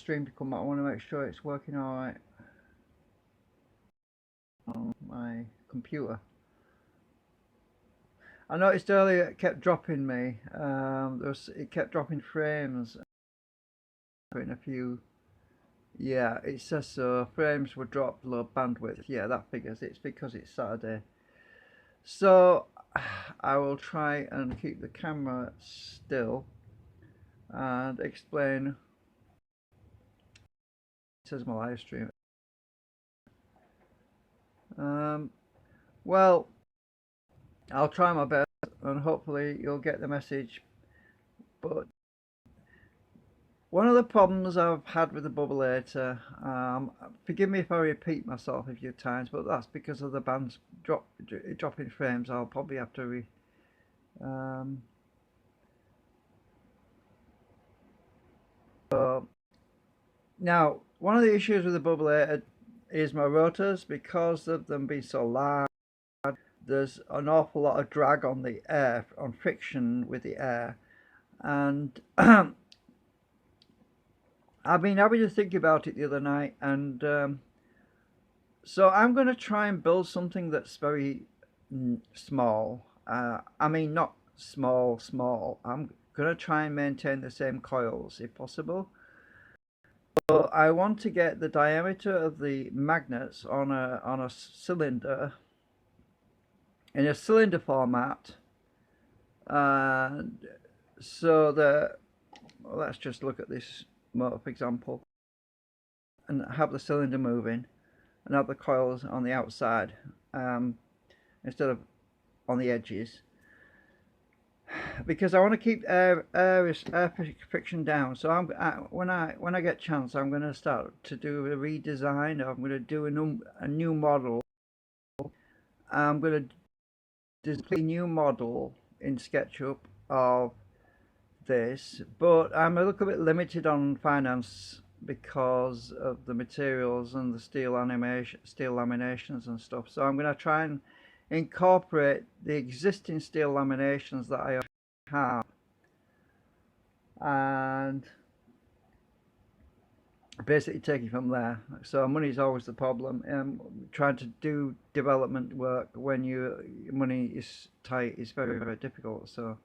stream to come out. I want to make sure it's working all right on my computer. I noticed earlier it kept dropping me. It kept dropping frames in a few. Yeah, it says so. Frames were dropped, low bandwidth. Yeah, that figures. It's because it's Saturday. So I will try and keep the camera still and explain. It says my live stream. Well, I'll try my best and hopefully you'll get the message. But one of the problems I've had with the Bubbleator, forgive me if I repeat myself a few times, but that's because of the band's dropping frames. I'll probably have to now, one of the issues with the Bubbleator is my rotors. Because of them being so large, there's an awful lot of drag on the air, on friction with the air, and I've been having to think about it the other night, and so I'm going to try and build something that's very small. I mean, not small. I'm going to try and maintain the same coils if possible. But I want to get the diameter of the magnets on a cylinder, in a cylinder format, so that, well, let's just look at this motor for example, and have the cylinder moving and have the coils on the outside instead of on the edges, because I want to keep air friction down. So when I get a chance, I'm going to start to do a redesign. I'm going to do a new model. I'm going to do a new model in SketchUp of this, but I'm a little bit limited on finance because of the materials and the steel laminations and stuff. So I'm going to try and incorporate the existing steel laminations that I have and basically take it from there. So money is always the problem. Trying to do development work when your money is tight is very, very difficult. So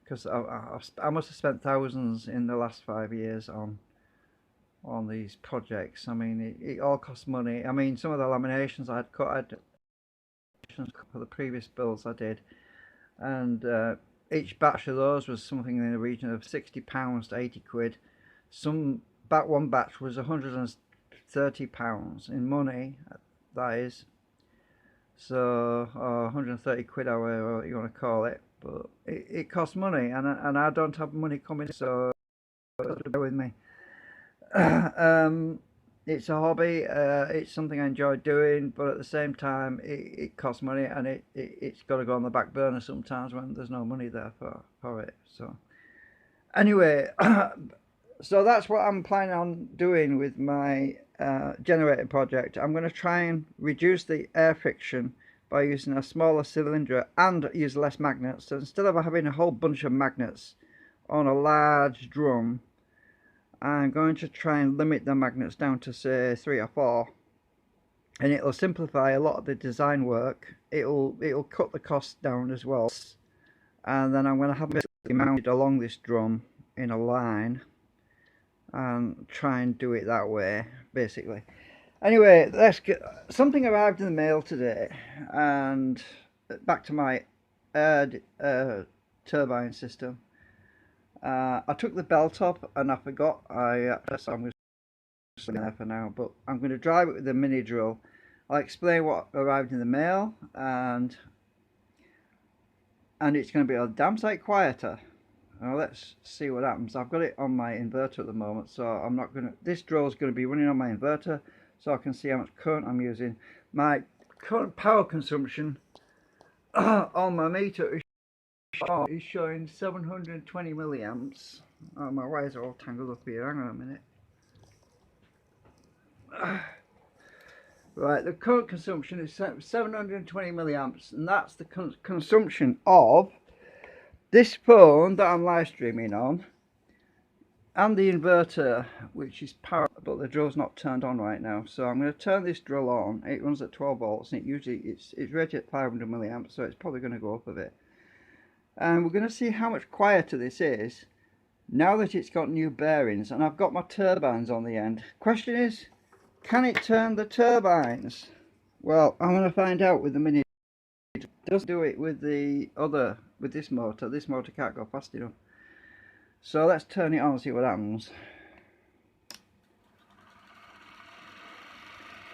because I must have spent thousands in the last 5 years on these projects. I mean, it all costs money. I mean, some of the laminations I had cut for the previous builds I did, and each batch of those was something in the region of £60 to 80 quid. One batch was £130 in money, that is. So 130 quid, however you want to call it. But it costs money, and I don't have money coming, so bear with me. It's a hobby. It's something I enjoy doing, but at the same time, it costs money, and it's got to go on the back burner sometimes when there's no money there for it. So anyway, so that's what I'm planning on doing with my generator project. I'm going to try and reduce the air friction by using a smaller cylinder and use less magnets. So instead of having a whole bunch of magnets on a large drum, I'm going to try and limit the magnets down to say 3 or 4, and it'll simplify a lot of the design work. It'll cut the cost down as well, and then I'm going to have it mounted along this drum in a line and try and do it that way, basically. Anyway, let's get something arrived in the mail today, and back to my turbine system. I took the belt off and I forgot. So I'm going to stay there for now, but I'm going to drive it with a mini drill. I'll explain what arrived in the mail, and it's going to be a damn sight quieter. Now let's see what happens. I've got it on my inverter at the moment, so I'm not going to. This drill is going to be running on my inverter, so I can see how much current I'm using. My current power consumption on my meter is showing 720 milliamps. Oh, my wires are all tangled up here. Hang on a minute. Right, the current consumption is 720 milliamps, and that's the consumption of this phone that I'm live streaming on, and the inverter, which is power, but the drill's not turned on right now. So I'm going to turn this drill on. It runs at 12 volts, and it's rated at 500 milliamps, so it's probably going to go up a bit. And we're going to see how much quieter this is now that it's got new bearings, and I've got my turbines on the end. Question is, can it turn the turbines? Well, I'm going to find out with the mini. It doesn't do it with this motor. This motor can't go fast enough. So let's turn it on and see what happens.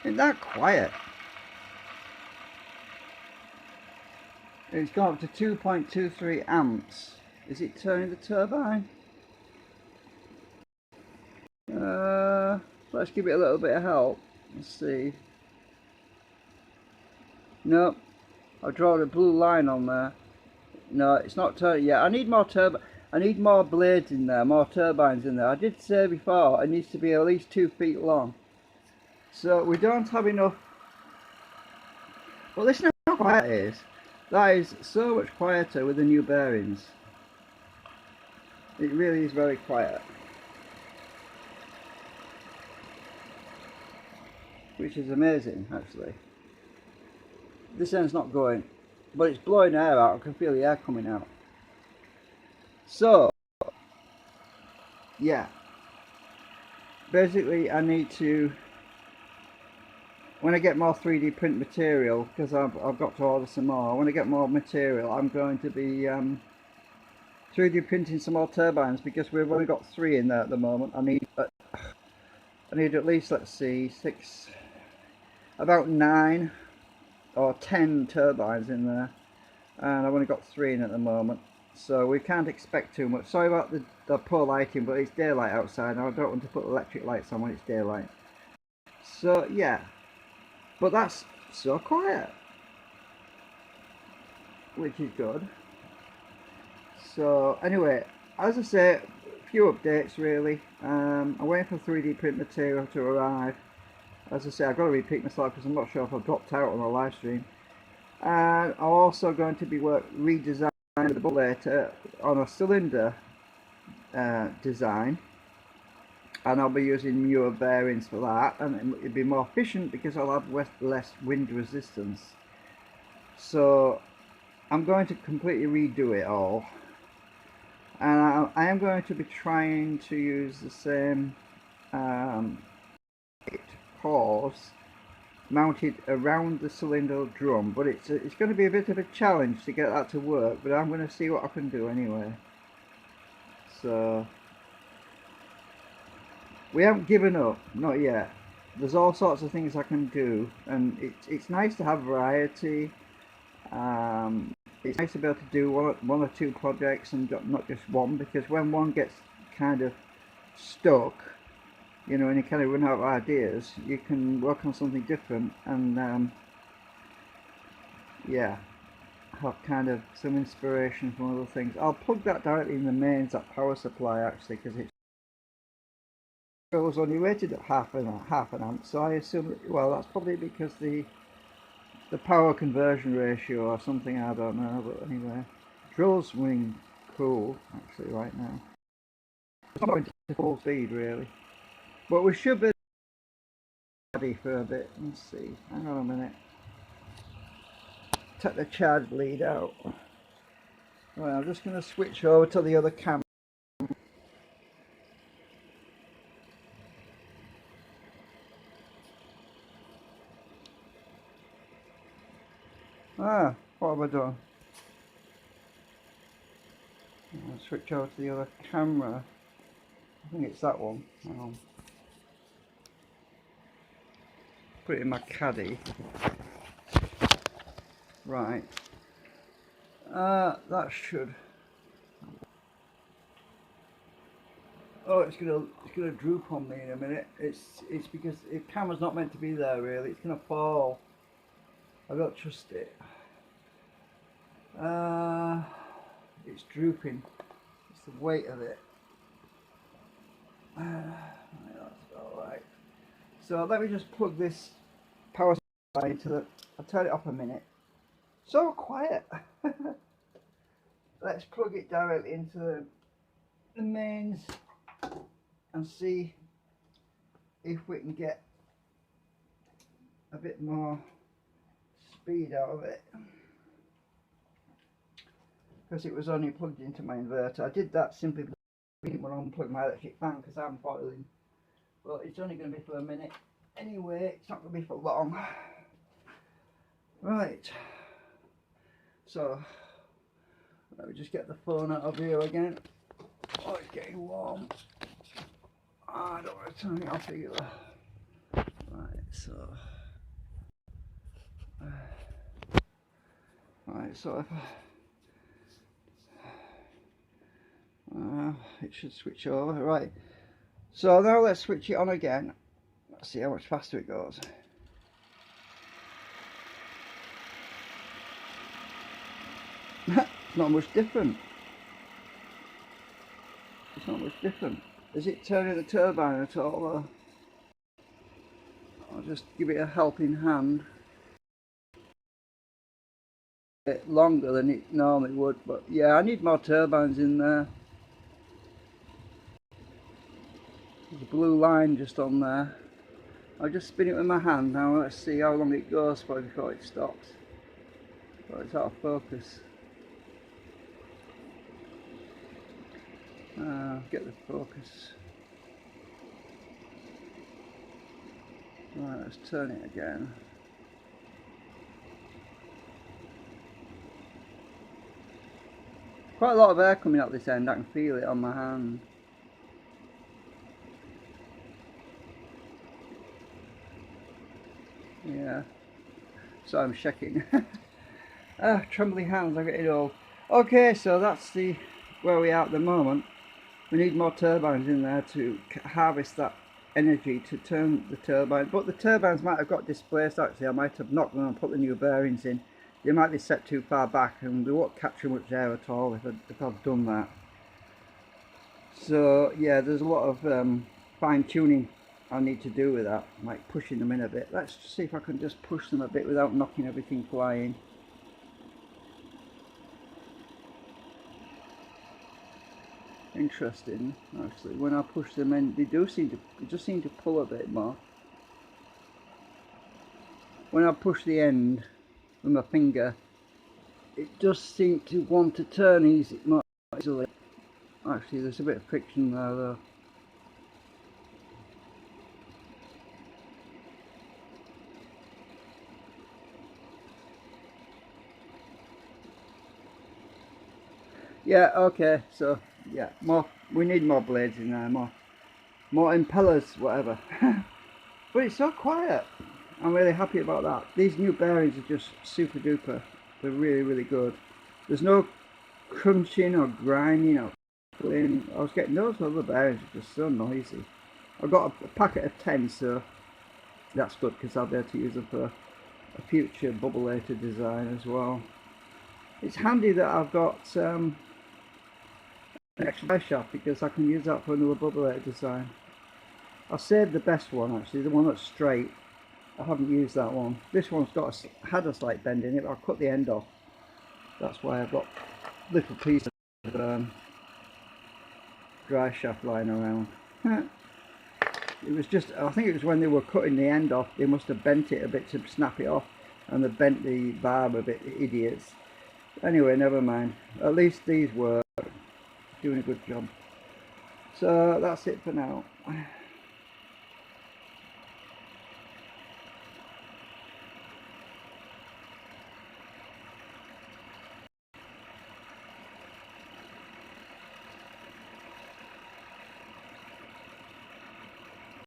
Isn't that quiet? It's gone up to 2.23 amps. Is it turning the turbine? Let's give it a little bit of help. Let's see. No, I've drawn a blue line on there. No, it's not turning yet. I need more blades in there, more turbines in there. I did say before it needs to be at least 2 feet long. So we don't have enough. Well, listen how quiet it is. That is so much quieter with the new bearings. It really is very quiet. Which is amazing, actually. This end's not going, but it's blowing air out. I can feel the air coming out. So, yeah. Basically, I need to, when I get more 3D print material, because I've got to order some more. When I get more material, I'm going to be 3D printing some more turbines, because we've only got 3 in there at the moment. I need at least, let's see, about 9 or 10 turbines in there, and I've only got 3 in at the moment, so we can't expect too much. Sorry about the poor lighting, but it's daylight outside and I don't want to put electric lights on when it's daylight. So yeah, but that's so quiet, which is good. So anyway, as I say, a few updates really. I'm waiting for 3D print material to arrive. As I say, I've got to repeat myself because I'm not sure if I've dropped out on the live stream. And I'm also going to be redesigning the Bubbleator on a cylinder design. And I'll be using newer bearings for that. And it'll be more efficient because I'll have less wind resistance. So I'm going to completely redo it all. And I am going to be trying to use the same horse mounted around the cylinder drum, but it's going to be a bit of a challenge to get that to work, but I'm going to see what I can do anyway. So we haven't given up, not yet. There's all sorts of things I can do, and it's nice to have variety. It's nice to be able to do one or 2 projects and not just one, because when one gets kind of stuck, you know, and you kind of run out of ideas, you can work on something different and yeah, have kind of some inspiration from other things. I'll plug that directly in the mains, that power supply, actually, because it was only rated at half an amp, so I assume, well, that's probably because the power conversion ratio or something, I don't know, but anyway, drill's running cool actually right now. It's not going to full speed really. But we should be ready for a bit. Let's see. Hang on a minute. Take the charge lead out. Right, I'm just going to switch over to the other camera. What have I done? I'll switch over to the other camera. I think it's that one. Hang on. Put it in my caddy. Right. That should. Oh, it's gonna droop on me in a minute. It's because the camera's not meant to be there really. It's gonna fall. I don't trust it. It's drooping. It's the weight of it. That's alright. So let me just plug this power supply into the. I'll turn it off a minute. So quiet. Let's plug it directly into the mains. and see if we can get a bit more speed out of it, because it was only plugged into my inverter. I did that simply because I didn't want to unplug my electric fan because I'm boiling, but it's only going to be for a minute anyway. It's not going to be for long. Right, so let me just get the phone out of here again. Oh, it's getting warm. Oh, I don't want to turn it off either. Right, so if it should switch over. Right, so now let's switch it on again. Let's see how much faster it goes. It's not much different. It's not much different. Is it turning the turbine at all? Or I'll just give it a helping hand. A bit longer than it normally would, but yeah, I need more turbines in there. There's a blue line just on there. I'll just spin it with my hand now. Let's see how long it goes for before it stops. Well, it's out of focus. Get the focus. Right, let's turn it again. Quite a lot of air coming out this end. I can feel it on my hand. Yeah, so I'm shaking. Trembly hands, I'm getting old. Okay, so that's where we are at the moment. We need more turbines in there to harvest that energy to turn the turbine, but the turbines might have got displaced actually. I might have knocked them and put the new bearings in. They might be set too far back and they won't capture much air at all if I've done that. So yeah, there's a lot of fine tuning I need to do with that, like pushing them in a bit. Let's see if I can just push them a bit without knocking everything flying. Interesting, actually. When I push them in, they just seem to pull a bit more. When I push the end with my finger, it does seem to want to turn more easily. Actually, there's a bit of friction there though. Yeah, okay, so yeah, we need more blades in there, more impellers, whatever. But it's so quiet. I'm really happy about that. These new bearings are just super duper. They're really, really good. There's no crunching or grinding or pulling. I was getting those other bearings are just so noisy. I've got a packet of 10, so that's good because I'll be able to use them for a future Bubbleator design as well. It's handy that I've got an extra die shaft because I can use that for another Bubbleator design. I saved the best one actually, the one that's straight. I haven't used that one. This one's had a slight bend in it, but I cut the end off. That's why I've got little pieces of dry shaft lying around. It was just, I think it was when they were cutting the end off, they must have bent it a bit to snap it off, and they bent the barb a bit, the idiots. Anyway, never mind. At least these work. Doing a good job. So that's it for now.